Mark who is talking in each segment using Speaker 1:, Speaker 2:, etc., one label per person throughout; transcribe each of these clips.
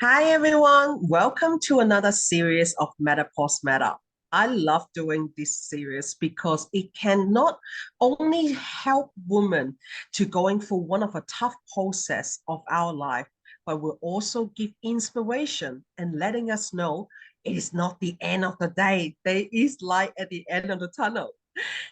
Speaker 1: Hi everyone, welcome to another series of Menopause Matter. I love doing this series because it can not only help women to going through one of a tough process of our life, but will also give inspiration and letting us know it is not the end of the day. There is light at the end of the tunnel.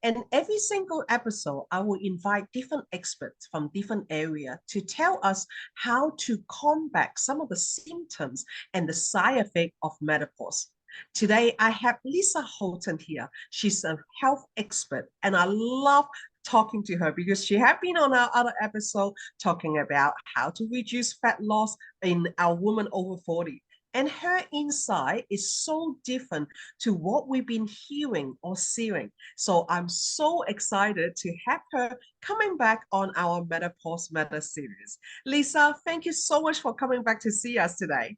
Speaker 1: And every single episode, I will invite different experts from different areas to tell us how to combat some of the symptoms and the side effect of menopause. Today, I have Lisa Holtan here. She's a health expert, and I love talking to her because she had been on our other episode talking about how to reduce fat loss in our women over 40. And her insight is so different to what we've been hearing or seeing. So I'm so excited to have her coming back on our Menopause Matters series. Lisa, thank you so much for coming back to see us today.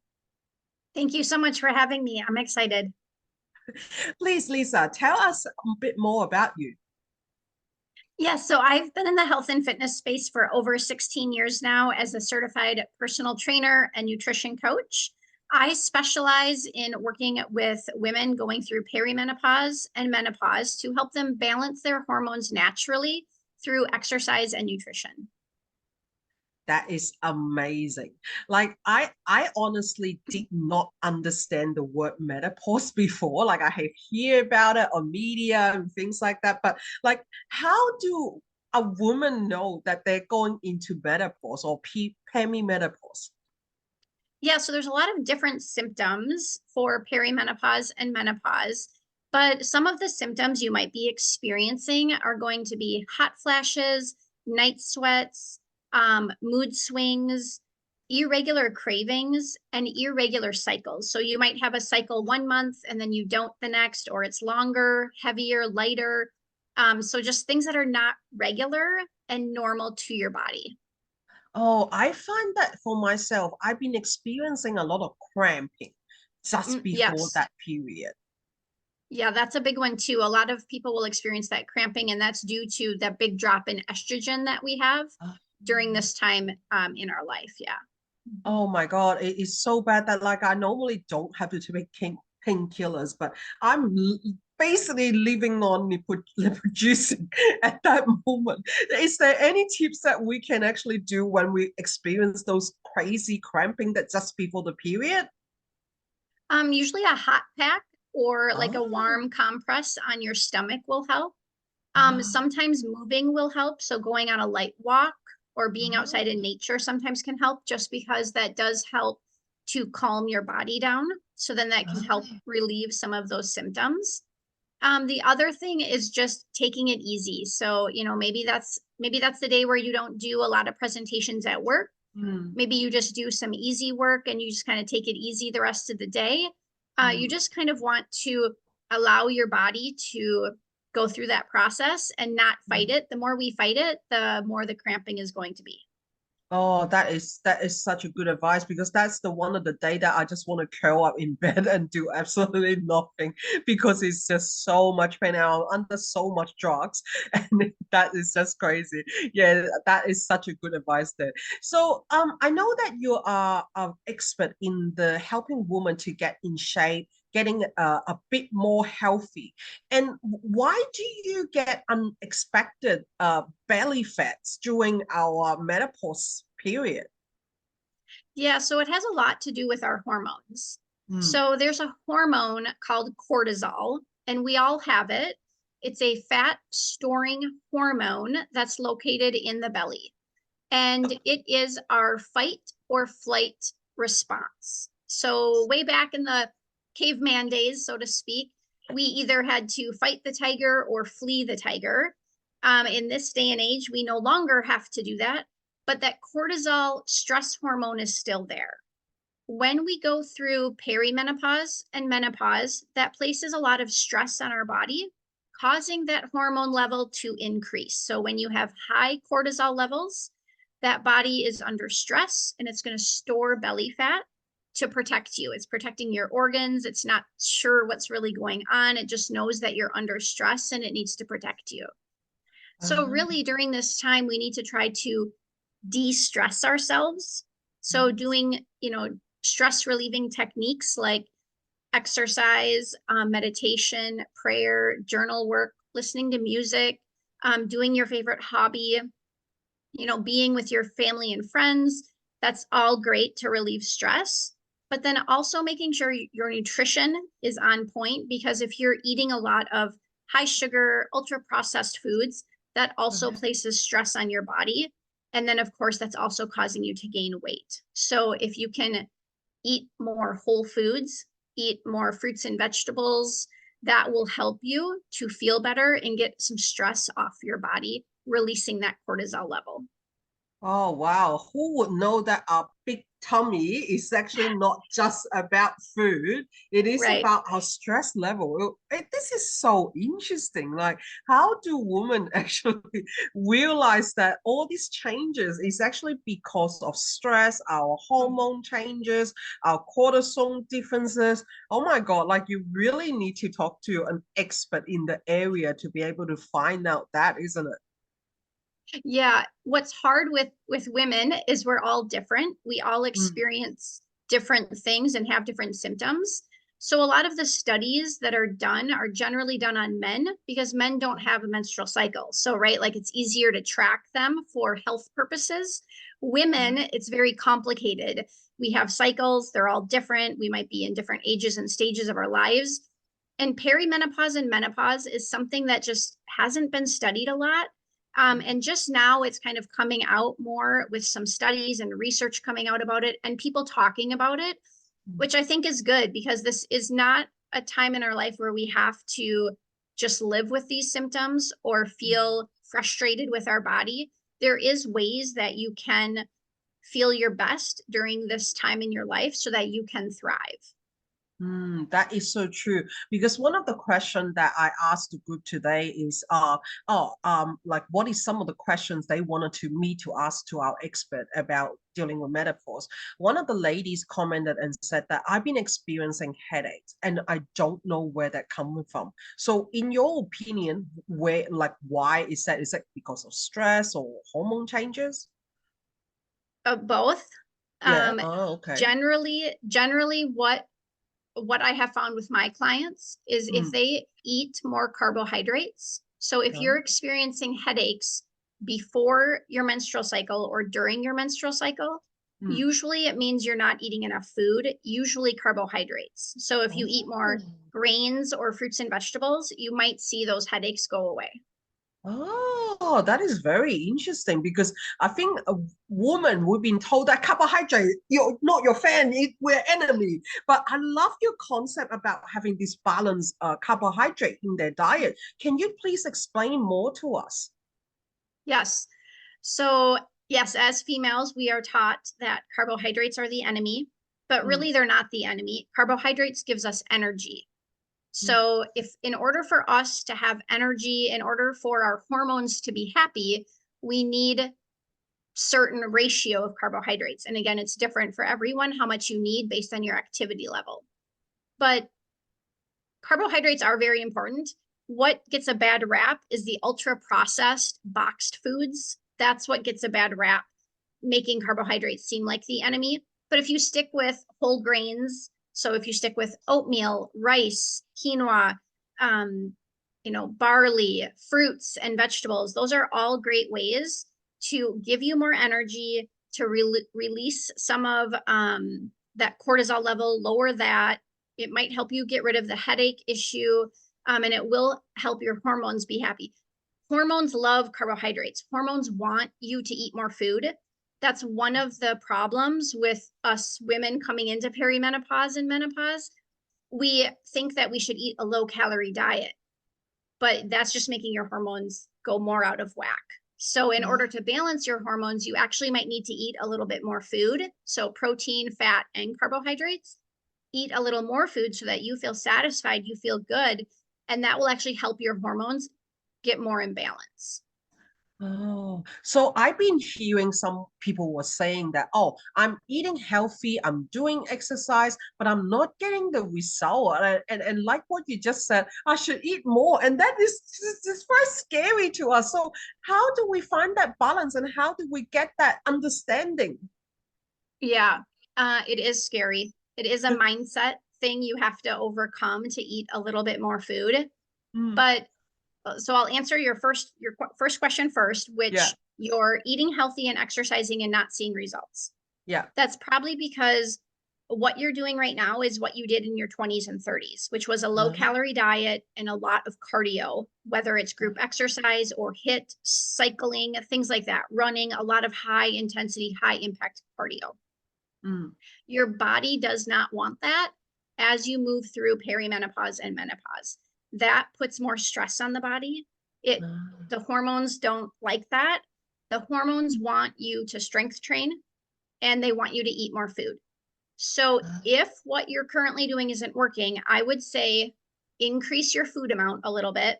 Speaker 2: Thank you so much for having me. I'm excited.
Speaker 1: Please, Lisa, tell us a bit more about you.
Speaker 2: Yes, so I've been in the health and fitness space for over 16 years now as a certified personal trainer and nutrition coach. I specialize in working with women going through perimenopause and menopause to help them balance their hormones naturally through exercise and nutrition.
Speaker 1: That is amazing. Like I honestly did not understand the word menopause before. Like I have heard about it on media and things like that. But like, how do a woman know that they're going into menopause or perimenopause?
Speaker 2: Yeah, so there's a lot of different symptoms for perimenopause and menopause, but some of the symptoms you might be experiencing are going to be hot flashes, night sweats, mood swings, irregular cravings, and irregular cycles. So you might have a cycle 1 month and then you don't the next, or it's longer, heavier, lighter. So just things that are not regular and normal to your body.
Speaker 1: Oh, I find that for myself, I've been experiencing a lot of cramping just before
Speaker 2: Yes.
Speaker 1: that period.
Speaker 2: Yeah, that's a big one too. A lot of people will experience that cramping, and that's due to that big drop in estrogen that we have during this time in our life. Yeah.
Speaker 1: Oh my God, it is so bad that like I normally don't have to take painkillers, but basically living on producing at that moment. Is there any tips that we can actually do when we experience those crazy cramping that just before the period?
Speaker 2: Usually a hot pack or like a
Speaker 1: Oh,
Speaker 2: warm compress on your stomach will help.
Speaker 1: oh,
Speaker 2: Sometimes moving will help. So going on a light walk or being outside in
Speaker 1: oh.
Speaker 2: nature sometimes can help just because that does help to calm your body down. So then that can help
Speaker 1: Oh.
Speaker 2: relieve some of those symptoms. The other thing is just taking it easy. So, maybe that's the day where you don't do a lot of presentations at work.
Speaker 1: Mm,
Speaker 2: Maybe you just do some easy work and you just kind of take it easy the rest of the day. You
Speaker 1: mm.
Speaker 2: just kind of want to allow your body to go through that process and not fight it. The more we fight it, the more the cramping is going to be.
Speaker 1: Oh, that is such a good advice because that's the one of the day that I just want to curl up in bed and do absolutely nothing because it's just so much pain. I'm under so much drugs, and that is just crazy. Yeah, that is such a good advice there. So, I know that you are an expert in the helping women to get in shape, getting a bit more healthy. And why do you get unexpected belly fats during our menopause period?
Speaker 2: Yeah, so it has a lot to do with our hormones.
Speaker 1: Mm.
Speaker 2: So there's a hormone called cortisol, and we all have it. It's a fat storing hormone that's located in the belly, and it is our fight or flight response. So, way back in the caveman days, so to speak, we either had to fight the tiger or flee the tiger. In this day and age, we no longer have to do that, but that cortisol stress hormone is still there. When we go through perimenopause and menopause, that places a lot of stress on our body, causing that hormone level to increase. So, when you have high cortisol levels, that body is under stress and it's going to store belly fat to protect you. It's protecting your organs. It's not sure what's really going on. It just knows that you're under stress and it needs to protect you. So, really, during this time, we need to try to de stress ourselves. So, doing, stress relieving techniques like exercise, meditation, prayer, journal work, listening to music, doing your favorite hobby, being with your family and friends. That's all great to relieve stress. But then also making sure your nutrition is on point, because if you're eating a lot of high sugar, ultra processed foods, that also places stress on your body. And then, of course, that's also causing you to gain weight. So if you can eat more whole foods, eat more fruits and vegetables, that will help you to feel better and get some stress off your body, releasing that cortisol level.
Speaker 1: Oh, wow. Who would know that our big tummy is actually not just about food? It is
Speaker 2: Right.
Speaker 1: about our stress level. This is so interesting. Like, how do women actually realize that all these changes is actually because of stress, our hormone changes, our cortisol differences? Oh my God, like you really need to talk to an expert in the area to be able to find out that, isn't it?
Speaker 2: Yeah, what's hard with women is we're all different. We all
Speaker 1: Mm,
Speaker 2: experience different things and have different symptoms. So a lot of the studies that are done are generally done on men because men don't have a menstrual cycle. So, right, like it's easier to track them for health purposes. Women,
Speaker 1: mm,
Speaker 2: it's very complicated. We have cycles, they're all different. We might be in different ages and stages of our lives. And perimenopause and menopause is something that just hasn't been studied a lot. And just now it's kind of coming out more with some studies and research coming out about it and people talking about it,
Speaker 1: mm,
Speaker 2: which I think is good because this is not a time in our life where we have to just live with these symptoms or
Speaker 1: mm.
Speaker 2: feel frustrated with our body. There is ways that you can feel your best during this time in your life so that you can thrive.
Speaker 1: That is so true. Because one of the questions that I asked the group today is, like, what is some of the questions they wanted me to ask to our expert about dealing with menopause? One of the ladies commented and said that I've been experiencing headaches and I don't know where that coming from. So, in your opinion, why is that? Is that because of stress or hormone changes?
Speaker 2: Both.
Speaker 1: Yeah.
Speaker 2: Um,
Speaker 1: Oh, okay.
Speaker 2: generally, what I have found with my clients is if
Speaker 1: Mm.
Speaker 2: they eat more carbohydrates. So if you're
Speaker 1: Oh.
Speaker 2: experiencing headaches before your menstrual cycle or during your menstrual cycle,
Speaker 1: Mm.
Speaker 2: usually it means you're not eating enough food, usually carbohydrates. So if you eat more
Speaker 1: Oh.
Speaker 2: grains or fruits and vegetables, you might see those headaches go away.
Speaker 1: Oh, that is very interesting because I think a woman we've been told that carbohydrate, you're not your fan, we're enemy. But I love your concept about having this balanced carbohydrate in their diet. Can you please explain more to us?
Speaker 2: Yes. So, yes, as females, we are taught that carbohydrates are the enemy, but
Speaker 1: Mm,
Speaker 2: really they're not the enemy. Carbohydrates gives us energy.
Speaker 1: mm,
Speaker 2: So, if in order for us to have energy, in order for our hormones to be happy, we need certain ratio of carbohydrates. And again, it's different for everyone how much you need based on your activity level. But carbohydrates are very important. What gets a bad rap is the ultra processed boxed foods. That's what gets a bad rap, making carbohydrates seem like the enemy. But if you stick with whole grains, so if you stick with oatmeal, rice, quinoa, um, barley, fruits, and vegetables, those are all great ways to give you more energy, to release some of that cortisol level, lower that. It might help you get rid of the headache issue, and it will help your hormones be happy. Hormones love carbohydrates. Hormones want you to eat more food. That's one of the problems with us women coming into perimenopause and menopause. We think that we should eat a low calorie diet, but that's just making your hormones go more out of whack. So, in order
Speaker 1: mm.
Speaker 2: to balance your hormones, you actually might need to eat a little bit more food. So, protein, fat, and carbohydrates. Eat a little more food so that you feel satisfied, you feel good, and that will actually help your hormones get more in balance.
Speaker 1: Oh, so I've been hearing some people were saying that, oh, I'm eating healthy, I'm doing exercise, but I'm not getting the result. And like what you just said, I should eat more. And that is very scary to us. So how do we find that balance and how do we get that understanding?
Speaker 2: Yeah. It is scary. It is a mindset thing you have to overcome to eat a little bit more food.
Speaker 1: Mm,
Speaker 2: But so I'll answer your first question first,
Speaker 1: yeah,
Speaker 2: which you're eating healthy and exercising and not seeing results.
Speaker 1: yeah.
Speaker 2: That's probably because what you're doing right now is what you did in your 20s and 30s, which was a low
Speaker 1: Uh,
Speaker 2: calorie diet and a lot of cardio, whether it's group exercise or HIIT, cycling, things like that, running, a lot of high intensity, high impact cardio.
Speaker 1: mm,
Speaker 2: Your body does not want that as you move through perimenopause and menopause. That puts more stress on the body.
Speaker 1: uh,
Speaker 2: The hormones don't like that. The hormones want you to strength train and they want you to eat more food. So if what you're currently doing isn't working, I would say increase your food amount a little bit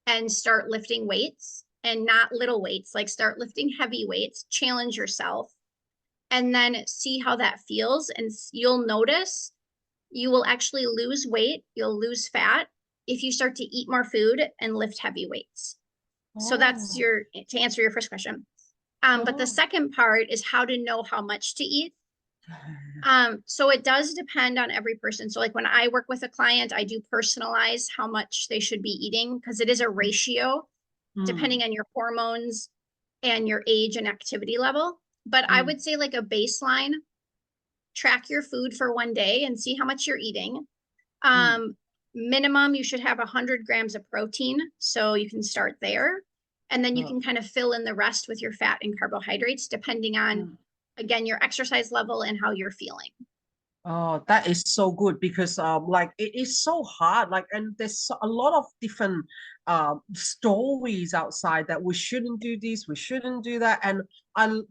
Speaker 2: and start lifting weights, and not little weights, like start lifting heavy weights, challenge yourself, and then see how that feels. And you'll notice you will actually lose weight, you'll lose fat if you start to eat more food and lift heavy weights. So that's
Speaker 1: oh,
Speaker 2: to answer your first question. But the
Speaker 1: oh.
Speaker 2: second part is how to know how much to eat. So it does depend on every person. So like when I work with a client, I do personalize how much they should be eating because it is a ratio
Speaker 1: Mm,
Speaker 2: depending on your hormones and your age and activity level. But I
Speaker 1: mm,
Speaker 2: would say like a baseline, track your food for one day and see how much you're eating.
Speaker 1: mm,
Speaker 2: Um, Minimum, you should have 100 grams of protein. So you can start there. And then you
Speaker 1: uh,
Speaker 2: can kind of fill in the rest with your fat and carbohydrates, depending on,
Speaker 1: mm.
Speaker 2: again, your exercise level and how you're feeling.
Speaker 1: Oh, that is so good because like it is so hard. Like, and a lot of different stories outside that we shouldn't do this, we shouldn't do that. And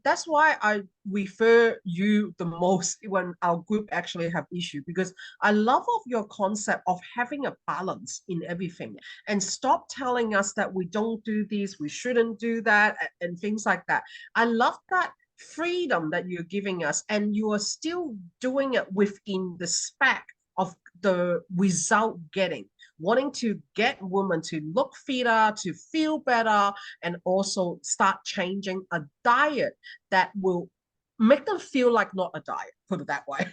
Speaker 1: that's why I refer you the most when our group actually have issue, because I love of your concept of having a balance in everything and stop telling us that we don't do this, we shouldn't do that, and things like that. I love that freedom that you're giving us, and you are still doing it within the spec of the result getting, wanting to get women to look fitter, to feel better, and also start changing a diet that will make them feel like not a diet, put it that way.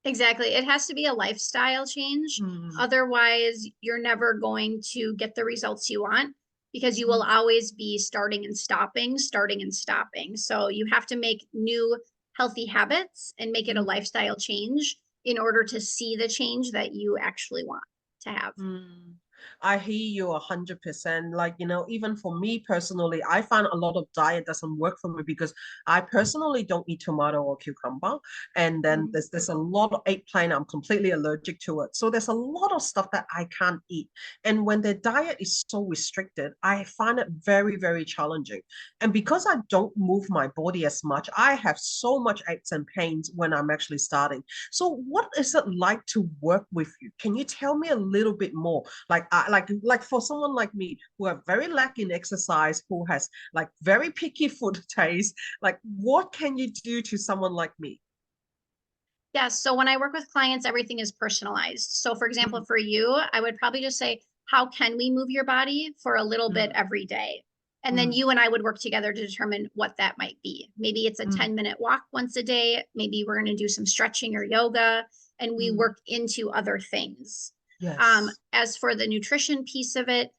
Speaker 2: Exactly. It has to be a lifestyle change.
Speaker 1: Mm,
Speaker 2: Otherwise, you're never going to get the results you want because you will
Speaker 1: mm,
Speaker 2: always be starting and stopping, starting and stopping. So you have to make new healthy habits and make it a
Speaker 1: mm.
Speaker 2: lifestyle change in order to see the change that you actually want to have.
Speaker 1: Mm, I hear you 100%. Like, even for me personally, I find a lot of diet doesn't work for me because I personally don't eat tomato or cucumber. And then
Speaker 2: Mhm.
Speaker 1: there's a lot of eggplant, I'm completely allergic to it. So there's a lot of stuff that I can't eat. And when the diet is so restricted, I find it very, very challenging. And because I don't move my body as much, I have so much aches and pains when I'm actually starting. So what is it like to work with you? Can you tell me a little bit more? Like for someone like me who are very lack in exercise, who has like very picky food taste, like what can you do to someone like me?
Speaker 2: Yeah, so when I work with clients, everything is personalized. So, for example,
Speaker 1: Mm,
Speaker 2: for you, I would probably just say, how can we move your body for a little bit
Speaker 1: mm,
Speaker 2: every day? And then
Speaker 1: mm,
Speaker 2: you and I would work together to determine what that might be. Maybe it's a
Speaker 1: mm,
Speaker 2: 10-minute walk once a day. Maybe we're going to do some stretching or yoga, and we
Speaker 1: mm.
Speaker 2: work into other things.
Speaker 1: Yes.
Speaker 2: As for the nutrition piece of it,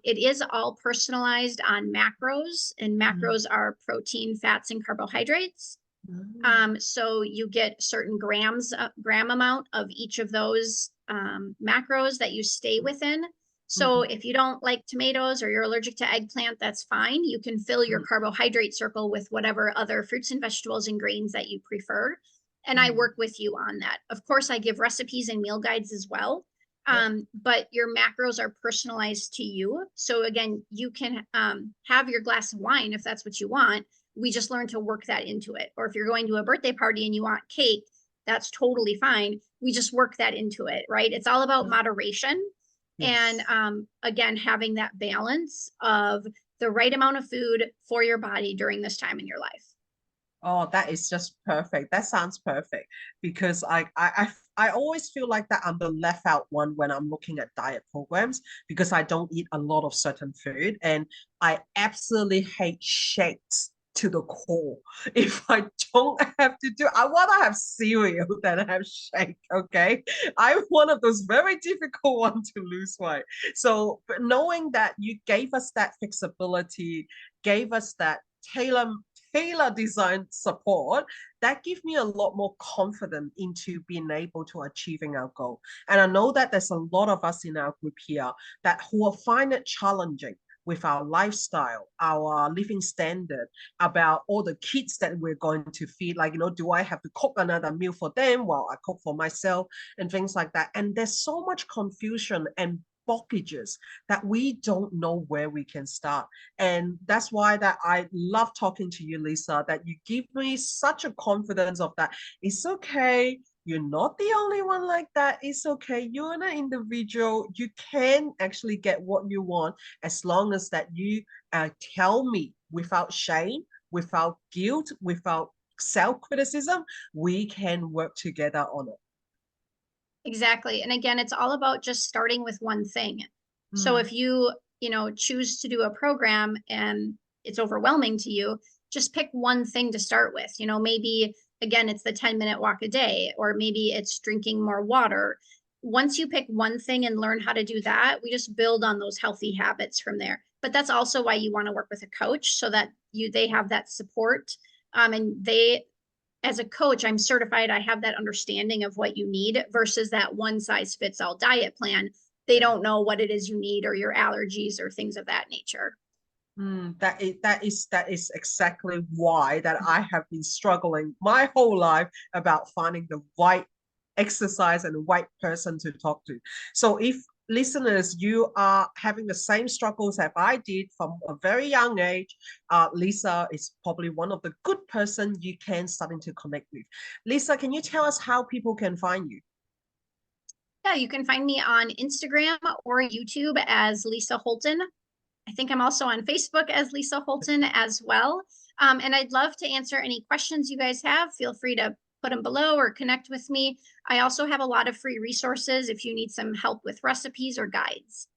Speaker 2: it is all personalized on macros, and
Speaker 1: Mm,
Speaker 2: macros are protein, fats, and carbohydrates.
Speaker 1: mm,
Speaker 2: So you get certain gram amount of each of those macros that you stay within. So
Speaker 1: mhm,
Speaker 2: if you don't like tomatoes or you're allergic to eggplant, that's fine. You can fill your
Speaker 1: mm,
Speaker 2: carbohydrate circle with whatever other fruits and vegetables and grains that you prefer. And I
Speaker 1: mm.
Speaker 2: work with you on that. Of course, I give recipes and meal guides as well.
Speaker 1: Yeah.
Speaker 2: But your macros are personalized to you. So again, you can have your glass of wine if that's what you want. We just learn to work that into it. Or if you're going to a birthday party and you want cake, that's totally fine. We just work that into it, right? It's all about
Speaker 1: Mm.
Speaker 2: moderation. And
Speaker 1: Yes.
Speaker 2: again, having that balance of the right amount of food for your body during this time in your life.
Speaker 1: Oh, that is just perfect. That sounds perfect because I always feel like that I'm the left out one when I'm looking at diet programs because I don't eat a lot of certain food and I absolutely hate shakes. to the core. If I don't have to do, I want to have cereal than have shake. Okay, I'm one of those very difficult ones to lose weight. So knowing that you gave us that flexibility, gave us that tailor design support, that gives me a lot more confidence into being able to achieving our goal. And I know that there's a lot of us in our group here that who will find it challenging with our lifestyle, our living standard, about all the kids that we're going to feed. Like, do I have to cook another meal for them while I cook for myself and things like that? And there's so much confusion and blockages that we don't know where we can start. And that's why that I love talking to you, Lisa, that you give me such a confidence of that. It's okay. You're not the only one like that. It's okay. You're an individual. You can actually get what you want as long as that you tell me without shame, without guilt, without self-criticism. We can work together on it.
Speaker 2: Exactly. And again, it's all about just starting with one thing. So if you choose to do a program and it's overwhelming to you, just pick one thing to start with. Maybe again, it's the 10-minute walk a day, or maybe it's drinking more water. Once you pick one thing and learn how to do that, we just build on those healthy habits from there. But that's also why you want to work with a coach, so that they have that support. And as a coach, I'm certified. I have that understanding of what you need versus that one size fits all diet plan. They don't know what it is you need, or your allergies or things of that nature.
Speaker 1: That is exactly why that I have been struggling my whole life about finding the right exercise and the right person to talk to. So if listeners, you are having the same struggles as I did from a very young age, Lisa is probably one of the good person you can starting to connect with. Lisa, can you tell us how people can find you?
Speaker 2: Yeah, you can find me on Instagram or YouTube as Lisa Holtan. I think I'm also on Facebook as Lisa Holtan as well. And I'd love to answer any questions you guys have. Feel free to put them below or connect with me. I also have a lot of free resources if you need some help with recipes or guides.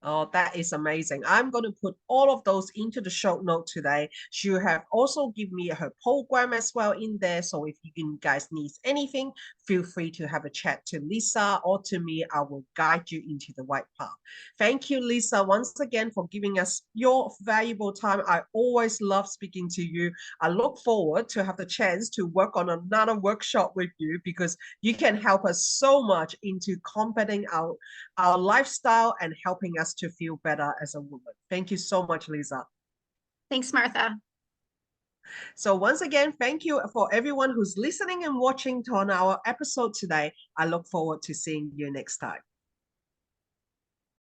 Speaker 1: Oh, that is amazing. I'm going to put all of those into the show note today. She have also given me her program as well in there. So if you guys need anything, feel free to have a chat to Lisa or to me. I will guide you into the right path. Thank you, Lisa, once again for giving us your valuable time. I always love speaking to you. I look forward to have the chance to work on another workshop with you, because you can help us so much into combating our lifestyle and helping us to feel better as a woman. Thank you so much, Lisa.
Speaker 2: Thanks, Martha.
Speaker 1: So once again, thank you for everyone who's listening and watching on our episode today. I look forward to seeing you next time.